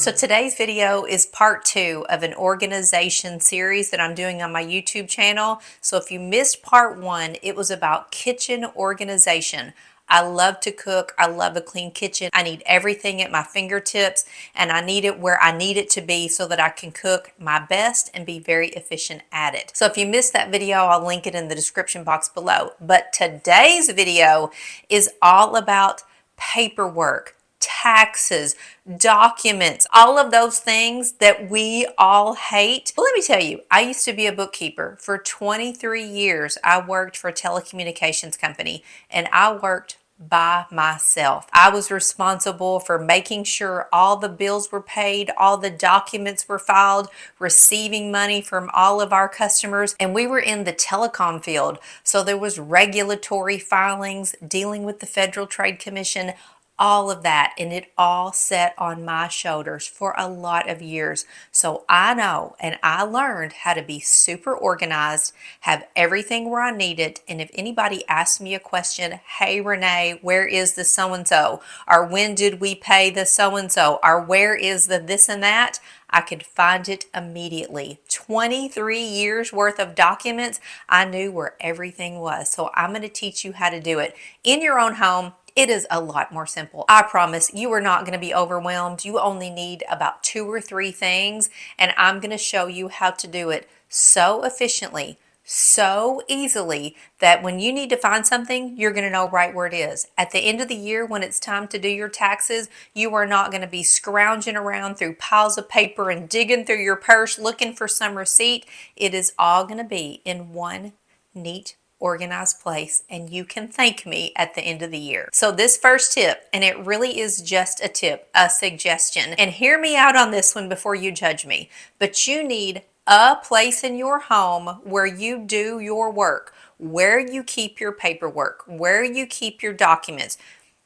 So today's video is part 2 of an organization series that I'm doing on my YouTube channel. So if you missed part 1, it was about kitchen organization. I love to cook. I love a clean kitchen. I need everything at my fingertips, and I need it where I need it to be so that I can cook my best and be very efficient at it. So if you missed that video, I'll link it in the description box below. But today's video is all about paperwork, taxes, documents, all of those things that we all hate. Well, let me tell you, I used to be a bookkeeper. For 23 years, I worked for a telecommunications company, and I worked by myself. I was responsible for making sure all the bills were paid, all the documents were filed, receiving money from all of our customers, and we were in the telecom field. So there was regulatory filings, dealing with the Federal Trade Commission, all of that, and it all sat on my shoulders for a lot of years. So I know and I learned how to be super organized, have everything where I need it, and if anybody asks me a question, hey Renee, where is the so-and-so? Or when did we pay the so-and-so? Or where is the this and that? I could find it immediately. 23 years worth of documents, I knew where everything was. So I'm going to teach you how to do it in your own home. It is a lot more simple. I promise you are not going to be overwhelmed. You only need about 2 or 3 things, and I'm going to show you how to do it so efficiently, so easily, that when you need to find something, you're going to know right where it is. At the end of the year, when it's time to do your taxes, you are not going to be scrounging around through piles of paper and digging through your purse looking for some receipt. It is all going to be in one neat, organized place, and you can thank me at the end of the year. So this first tip, and it really is just a tip, a suggestion, and hear me out on this one before you judge me, but you need a place in your home where you do your work, where you keep your paperwork, where you keep your documents.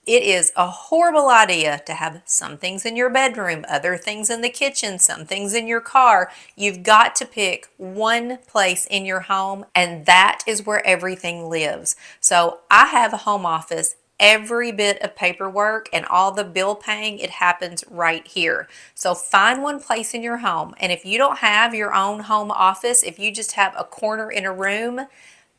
It is a horrible idea to have some things in your bedroom, other things in the kitchen, some things in your car. You've got to pick one place in your home, and that is where everything lives. So I have a home office. Every bit of paperwork and all the bill paying, it happens right here. So find one place in your home. And if you don't have your own home office, if you just have a corner in a room,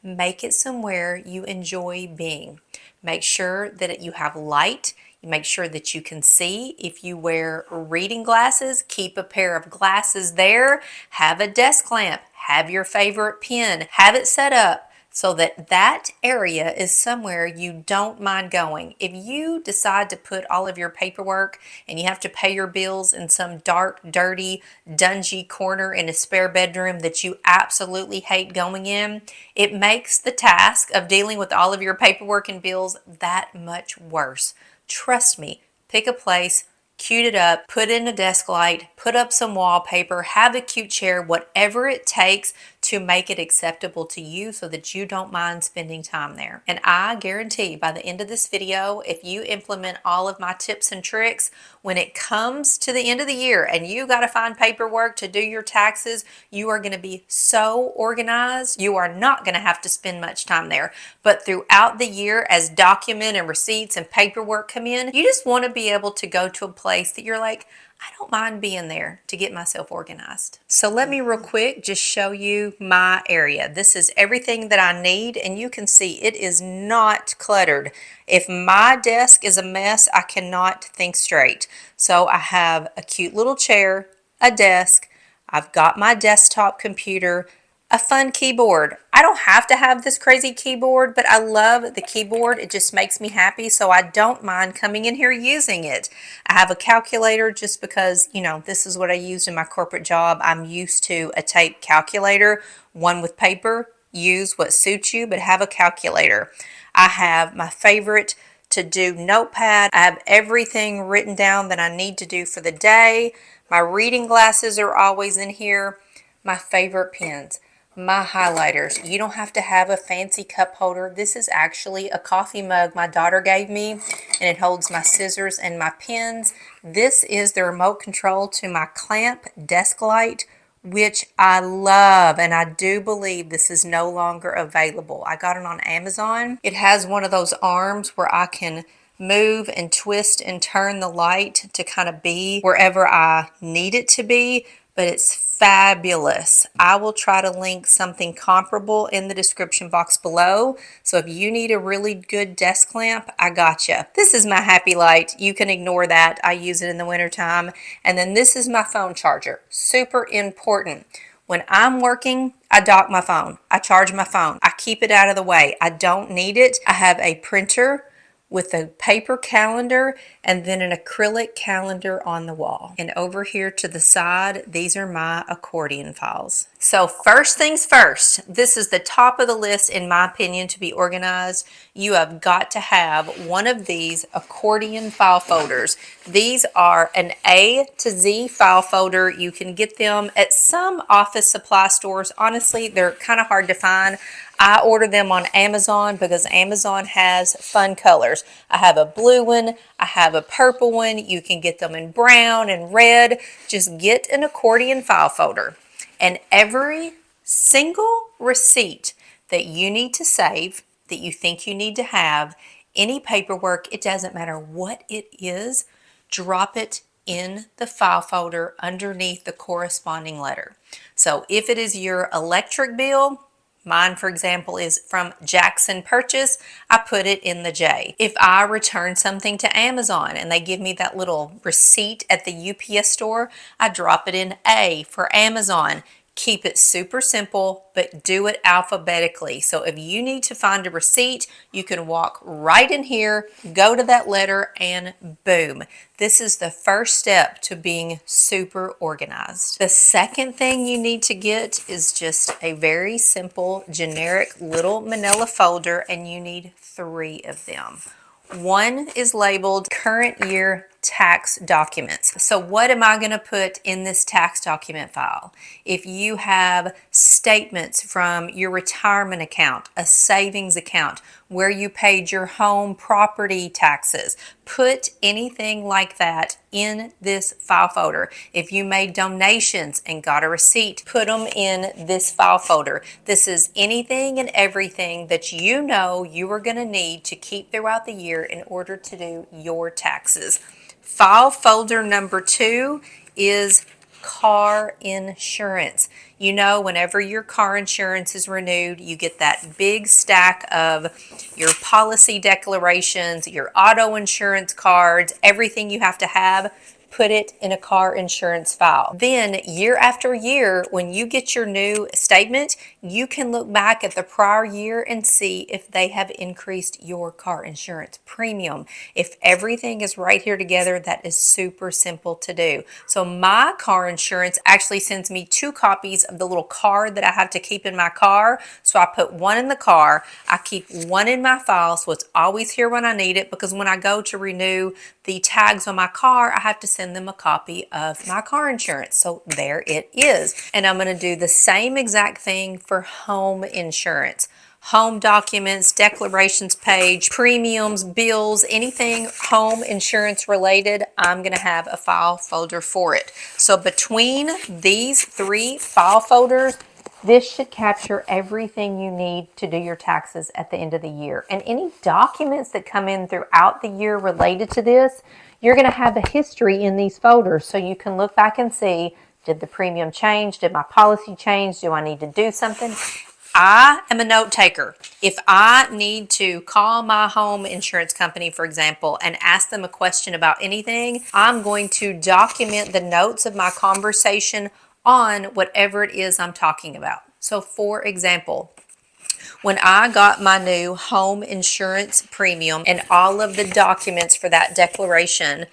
make it somewhere you enjoy being. Make sure that you have light. Make sure that you can see. If you wear reading glasses, keep a pair of glasses there. Have a desk lamp. Have your favorite pen. Have it set up so that that area is somewhere you don't mind going. If you decide to put all of your paperwork and you have to pay your bills in some dark, dirty, dungy corner in a spare bedroom that you absolutely hate going in, it makes the task of dealing with all of your paperwork and bills that much worse. Trust me, pick a place, cute it up, put in a desk light, put up some wallpaper, have a cute chair, whatever it takes to make it acceptable to you so that you don't mind spending time there. And I guarantee by the end of this video, if you implement all of my tips and tricks, when it comes to the end of the year and you got to find paperwork to do your taxes, you are going to be so organized, you are not going to have to spend much time there. But throughout the year, as document and receipts and paperwork come in, you just want to be able to go to a place that you're like, I don't mind being there to get myself organized. So let me real quick just show you my area. This is everything that I need, and you can see it is not cluttered. If my desk is a mess, I cannot think straight. So I have a cute little chair, a desk, I've got my desktop computer, a fun keyboard. I don't have to have this crazy keyboard, but I love the keyboard. It just makes me happy, so I don't mind coming in here using it. I have a calculator just because, you know, this is what I used in my corporate job. I'm used to a tape calculator, one with paper. Use what suits you, but have a calculator. I have my favorite to-do notepad. I have everything written down that I need to do for the day. My reading glasses are always in here. My favorite pens. My highlighters. You don't have to have a fancy cup holder. This is actually a coffee mug my daughter gave me, and it holds my scissors and my pens. This is the remote control to my clamp desk light, which I love, and I do believe this is no longer available. I got it on Amazon. It has one of those arms where I can move and twist and turn the light to kind of be wherever I need it to be, but it's fabulous. I will try to link something comparable in the description box below. So if you need a really good desk lamp, I got you. This is my happy light. You can ignore that. I use it in the wintertime. And then this is my phone charger. Super important. When I'm working, I dock my phone. I charge my phone. I keep it out of the way. I don't need it. I have a printer with a paper calendar and then an acrylic calendar on the wall. And over here to the side, these are my accordion files. So first things first, this is the top of the list in my opinion to be organized. You have got to have one of these accordion file folders. These are an A to Z file folder. You can get them at some office supply stores. Honestly, they're kind of hard to find. I order them on Amazon because Amazon has fun colors. I have a blue one, I have a purple one. You can get them in brown and red. Just get an accordion file folder. And every single receipt that you need to save, that you think you need to have, any paperwork, it doesn't matter what it is, drop it in the file folder underneath the corresponding letter. So if it is your electric bill, mine, for example, is from Jackson Purchase. I put it in the J. If I return something to Amazon and they give me that little receipt at the UPS store, I drop it in A for Amazon. Keep it super simple, but do it alphabetically. So if you need to find a receipt, you can walk right in here, go to that letter, and boom. This is the first step to being super organized. The second thing you need to get is just a very simple, generic little manila folder, and you need 3 of them. One is labeled current year tax documents. So what am I going to put in this tax document file? If you have statements from your retirement account, a savings account, where you paid your home property taxes, put anything like that in this file folder. If you made donations and got a receipt, put them in this file folder. This is anything and everything that you know you are going to need to keep throughout the year in order to do your taxes. File folder number 2 is car insurance. You know, whenever your car insurance is renewed, you get that big stack of your policy declarations, your auto insurance cards, everything you have to have. Put it in a car insurance file. Then year after year, when you get your new statement, you can look back at the prior year and see if they have increased your car insurance premium. If everything is right here together, that is super simple to do. So my car insurance actually sends me 2 copies of the little card that I have to keep in my car. So I put one in the car, I keep one in my file, so it's always here when I need it, because when I go to renew the tags on my car, I have to send them a copy of my car insurance. So there it is. And I'm going to do the same exact thing for home insurance. Home documents, declarations page, premiums, bills, anything home insurance related, I'm going to have a file folder for it. So between these 3 file folders, this should capture everything you need to do your taxes at the end of the year. And any documents that come in throughout the year related to this, you're going to have a history in these folders so you can look back and see, did the premium change? Did my policy change? Do I need to do something? I am a note taker. If I need to call my home insurance company, for example, and ask them a question about anything, I'm going to document the notes of my conversation on whatever it is I'm talking about. So for example, when I got my new home insurance premium and all of the documents for that declaration,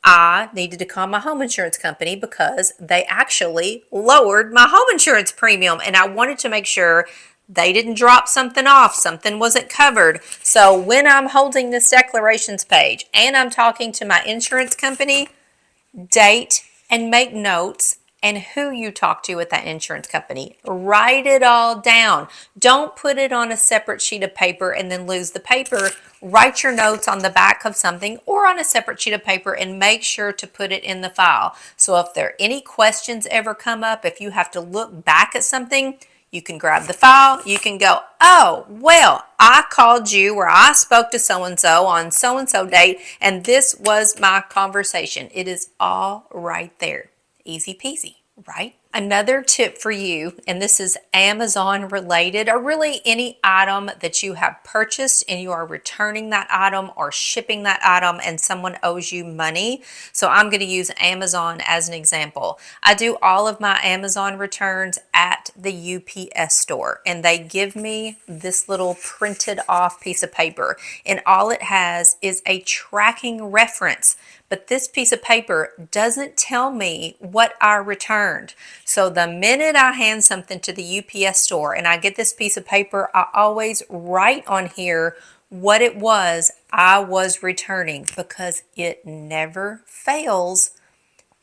I needed to call my home insurance company because they actually lowered my home insurance premium, and I wanted to make sure they didn't drop something off, something wasn't covered. So when I'm holding this declarations page and I'm talking to my insurance company, date and make notes and who you talk to at that insurance company. Write it all down. Don't put it on a separate sheet of paper and then lose the paper. Write your notes on the back of something or on a separate sheet of paper and make sure to put it in the file. So if there are any questions ever come up, if you have to look back at something, You can grab the file. You can go, oh, well, I called you or I spoke to so-and-so on so-and-so date, and this was my conversation. It is all right there. Easy peasy, right? Another tip for you, and this is Amazon related, or really any item that you have purchased and you are returning that item or shipping that item and someone owes you money. So I'm going to use Amazon as an example. I do all of my Amazon returns at the UPS store, and they give me this little printed off piece of paper, and all it has is a tracking reference. But this piece of paper doesn't tell me what I returned. So the minute I hand something to the UPS store and I get this piece of paper, I always write on here what it was I was returning, because it never fails.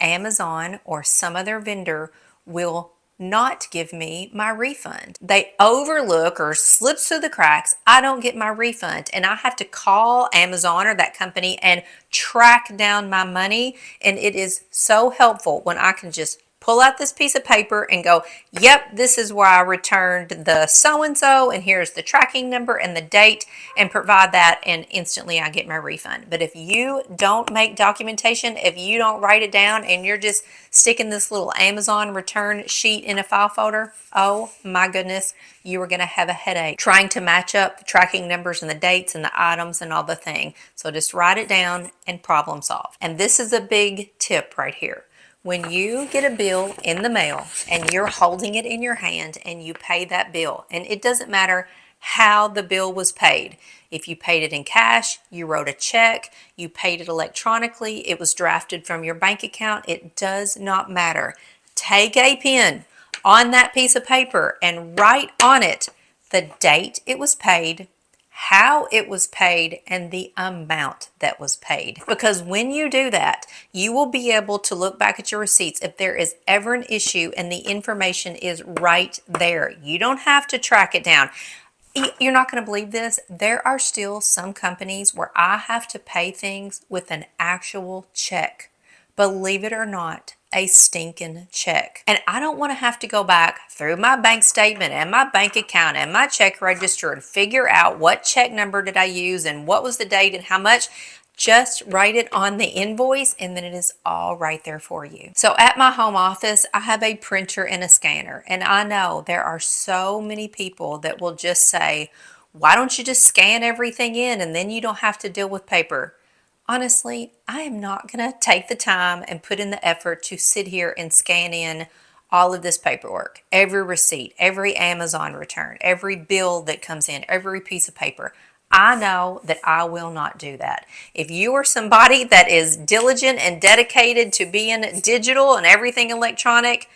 Amazon or some other vendor will not give me my refund. They overlook or slips through the cracks. I don't get my refund, and I have to call Amazon or that company and track down my money. And it is so helpful when I can just pull out this piece of paper and go, yep, this is where I returned the so-and-so, and here's the tracking number and the date, and provide that, and instantly I get my refund. But if you don't make documentation, if you don't write it down, and you're just sticking this little Amazon return sheet in a file folder, oh my goodness, you are going to have a headache trying to match up the tracking numbers and the dates and the items and all the thing. So just write it down and problem solve. And this is a big tip right here. When you get a bill in the mail and you're holding it in your hand and you pay that bill, and it doesn't matter how the bill was paid. If you paid it in cash, you wrote a check, you paid it electronically, it was drafted from your bank account, it does not matter. Take a pen on that piece of paper and write on it the date it was paid, how it was paid, and the amount that was paid. Because when you do that, you will be able to look back at your receipts if there is ever an issue and the information is right there. You don't have to track it down. You're not going to believe this. There are still some companies where I have to pay things with an actual check. Believe it or not, a stinking check. And I don't want to have to go back through my bank statement and my bank account and my check register and figure out what check number did I use and what was the date and how much. Just write it on the invoice, and then it is all right there for you. So at my home office, I have a printer and a scanner, and I know there are so many people that will just say, why don't you just scan everything in and then you don't have to deal with paper? Honestly, I am not going to take the time and put in the effort to sit here and scan in all of this paperwork, every receipt, every Amazon return, every bill that comes in, every piece of paper. I know that I will not do that. If you are somebody that is diligent and dedicated to being digital and everything electronic,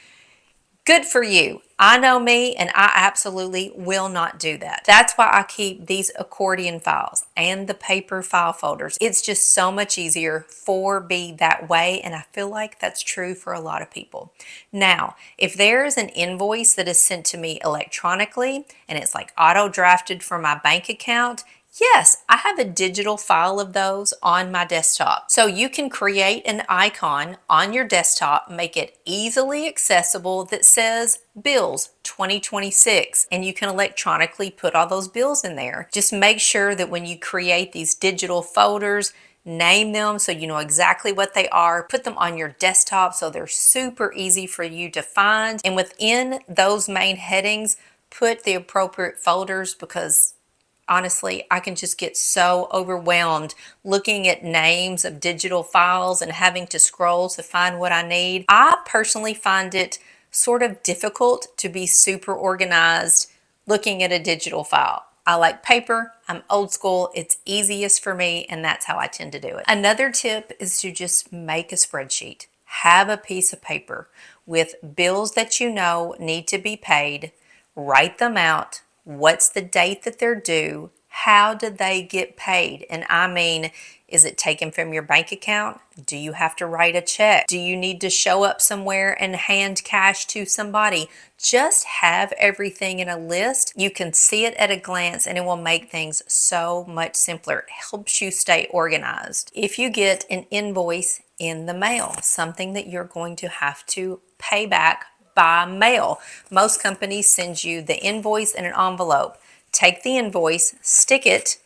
good for you. I know me, and I absolutely will not do that. That's why I keep these accordion files and the paper file folders. It's just so much easier for me that way, and I feel like that's true for a lot of people. Now, if there is an invoice that is sent to me electronically and it's like auto drafted from my bank account, yes, I have a digital file of those on my desktop. So you can create an icon on your desktop, make it easily accessible that says Bills 2026, and you can electronically put all those bills in there. Just make sure that when you create these digital folders, name them so you know exactly what they are. Put them on your desktop so they're super easy for you to find. And within those main headings, put the appropriate folders, because honestly, I can just get so overwhelmed looking at names of digital files and having to scroll to find what I need. I personally find it sort of difficult to be super organized looking at a digital file. I like paper, I'm old school, it's easiest for me, and that's how I tend to do it. Another tip is to just make a spreadsheet. Have a piece of paper with bills that you know need to be paid, write them out. What's the date that they're due? How did they get paid? And I mean, is it taken from your bank account? Do you have to write a check? Do you need to show up somewhere and hand cash to somebody? Just have everything in a list. You can see it at a glance, and it will make things so much simpler. It helps you stay organized. If you get an invoice in the mail, something that you're going to have to pay back by mail. Most companies send you the invoice in an envelope. Take the invoice, stick it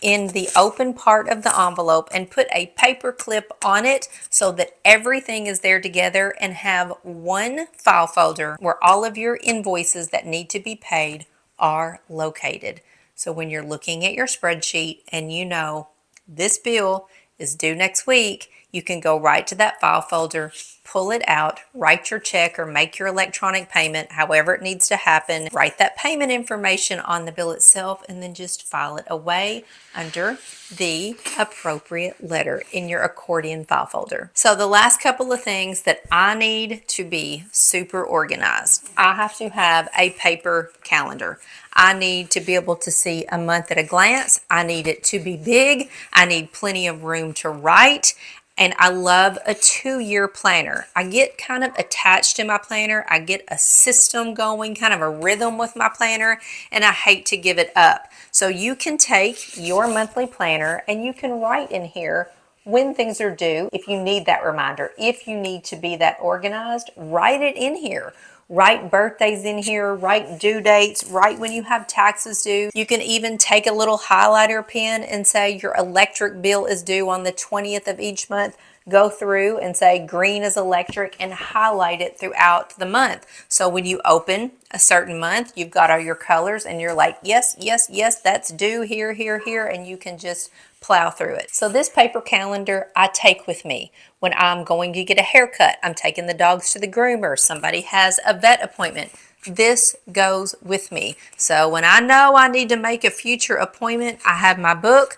in the open part of the envelope and put a paper clip on it so that everything is there together, and have one file folder where all of your invoices that need to be paid are located. So when you're looking at your spreadsheet and you know this bill is due next week, you can go right to that file folder, pull it out, write your check or make your electronic payment, however it needs to happen, write that payment information on the bill itself, and then just file it away under the appropriate letter in your accordion file folder. So the last couple of things that I need to be super organized. I have to have a paper calendar. I need to be able to see a month at a glance. I need it to be big. I need plenty of room to write. And I love a 2-year planner. I get kind of attached to my planner. I get a system going, kind of a rhythm with my planner, and I hate to give it up. So you can take your monthly planner and you can write in here when things are due. If you need that reminder, if you need to be that organized, write it in here. Write birthdays in here, write due dates, write when you have taxes due. You can even take a little highlighter pen and say your electric bill is due on the 20th of each month. Go through and say green is electric and highlight it throughout the month. So when you open a certain month, you've got all your colors and you're like, yes, yes, yes, that's due here, here, here, and you can just plow through it. So this paper calendar I take with me when I'm going to get a haircut. I'm taking the dogs to the groomer. Somebody has a vet appointment. This goes with me. So when I know I need to make a future appointment, I have my book.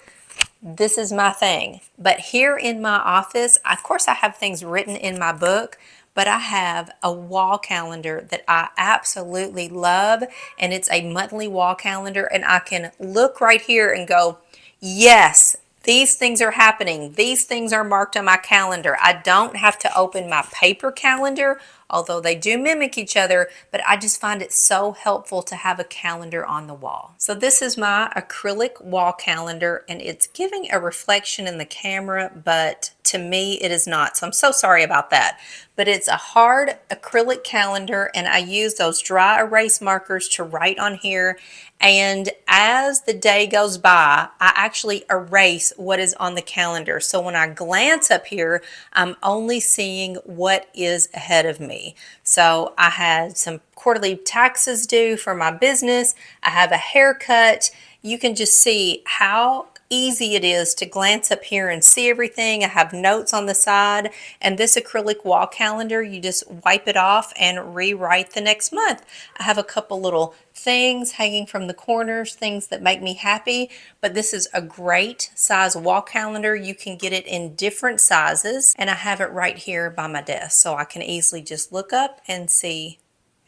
This is my thing. But here in my office, of course I have things written in my book, but I have a wall calendar that I absolutely love, and it's a monthly wall calendar, and I can look right here and go, yes, these things are happening. These things are marked on my calendar. I don't have to open my paper calendar, although they do mimic each other, but I just find it so helpful to have a calendar on the wall. So this is my acrylic wall calendar, and it's giving a reflection in the camera, but to me it is not. So I'm so sorry about that. But it's a hard acrylic calendar, and I use those dry erase markers to write on here. And as the day goes by, I actually erase what is on the calendar. So when I glance up here, I'm only seeing what is ahead of me. So I had some quarterly taxes due for my business. I have a haircut. You can just see how easy it is to glance up here and see everything. I have notes on the side, and this acrylic wall calendar, you just wipe it off and rewrite the next month. I have a couple little things hanging from the corners, things that make me happy, but this is a great size wall calendar. You can get it in different sizes, and I have it right here by my desk, so I can easily just look up and see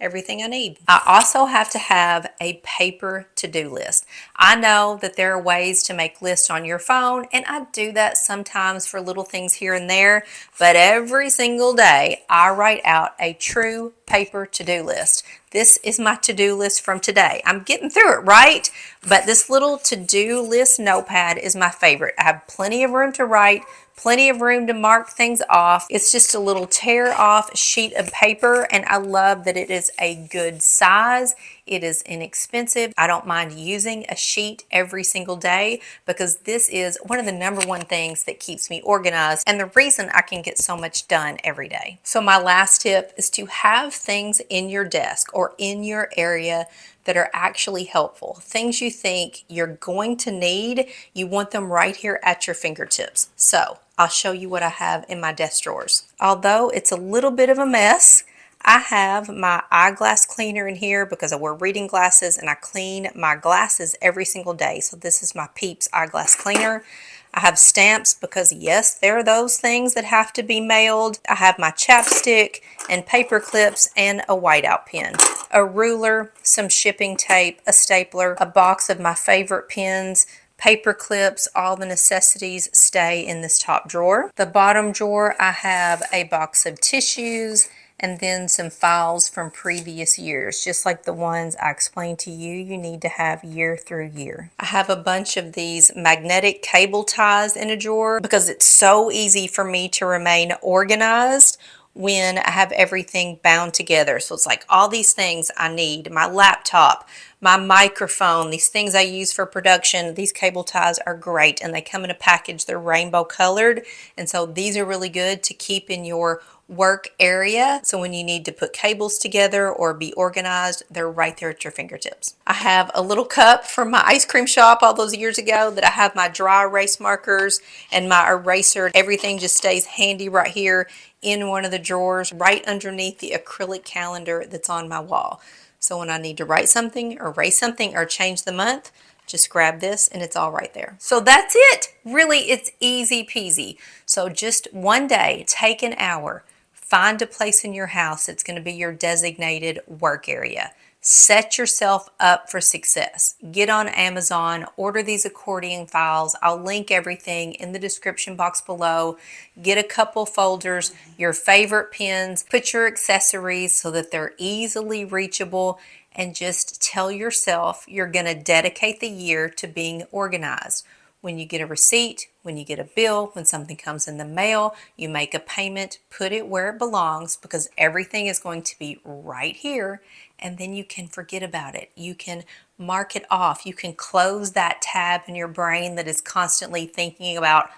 everything I need. I also have to have a paper to-do list. I know that there are ways to make lists on your phone, and I do that sometimes for little things here and there, but every single day I write out a true paper to-do list. This is my to-do list from today. I'm getting through it, right? But this little to-do list notepad is my favorite. I have plenty of room to write, plenty of room to mark things off. It's just a little tear off sheet of paper, and I love that it is a good size. It is inexpensive. I don't mind using a sheet every single day because this is one of the #1 things that keeps me organized and the reason I can get so much done every day. So my last tip is to have things in your desk or in your area that are actually helpful. Things you think you're going to need, you want them right here at your fingertips. So I'll show you what I have in my desk drawers. Although it's a little bit of a mess, I have my eyeglass cleaner in here because I wear reading glasses and I clean my glasses every single day. So this is my Peeps eyeglass cleaner. I have stamps because yes, there are those things that have to be mailed. I have my chapstick and paper clips and a whiteout pen, a ruler, some shipping tape, a stapler, a box of my favorite pens, paper clips. All the necessities stay in this top drawer. The bottom drawer, I have a box of tissues and then some files from previous years, just like the ones I explained to you, you need to have year through year. I have a bunch of these magnetic cable ties in a drawer because it's so easy for me to remain organized when I have everything bound together. So it's like all these things I need, my laptop, my microphone, these things I use for production. These cable ties are great and they come in a package. They're rainbow colored. And so these are really good to keep in your work area. So when you need to put cables together or be organized, they're right there at your fingertips. I have a little cup from my ice cream shop all those years ago that I have my dry erase markers and my eraser. Everything just stays handy right here in one of the drawers right underneath the acrylic calendar that's on my wall. So when I need to write something, erase something, or change the month, just grab this and it's all right there. So that's it. Really, it's easy peasy. So just one day, take an hour, find a place in your house that's going to be your designated work area. Set yourself up for success. Get on Amazon, order these accordion files. I'll link everything in the description box below. Get a couple folders, your favorite pens, put your accessories so that they're easily reachable, and just tell yourself you're going to dedicate the year to being organized. When you get a receipt, when you get a bill, when something comes in the mail, you make a payment, put it where it belongs, because everything is going to be right here, and then you can forget about it. You can mark it off. You can close that tab in your brain that is constantly thinking about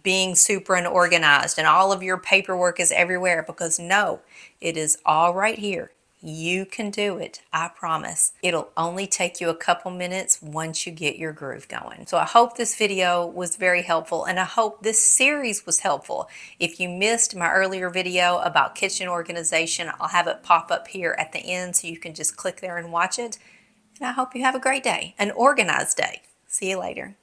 being super unorganized and all of your paperwork is everywhere, because no, it is all right here. You can do it. I promise. It'll only take you a couple minutes once you get your groove going. So I hope this video was very helpful, and I hope this series was helpful. If you missed my earlier video about kitchen organization, I'll have it pop up here at the end so you can just click there and watch it. And I hope you have a great day, an organized day. See you later.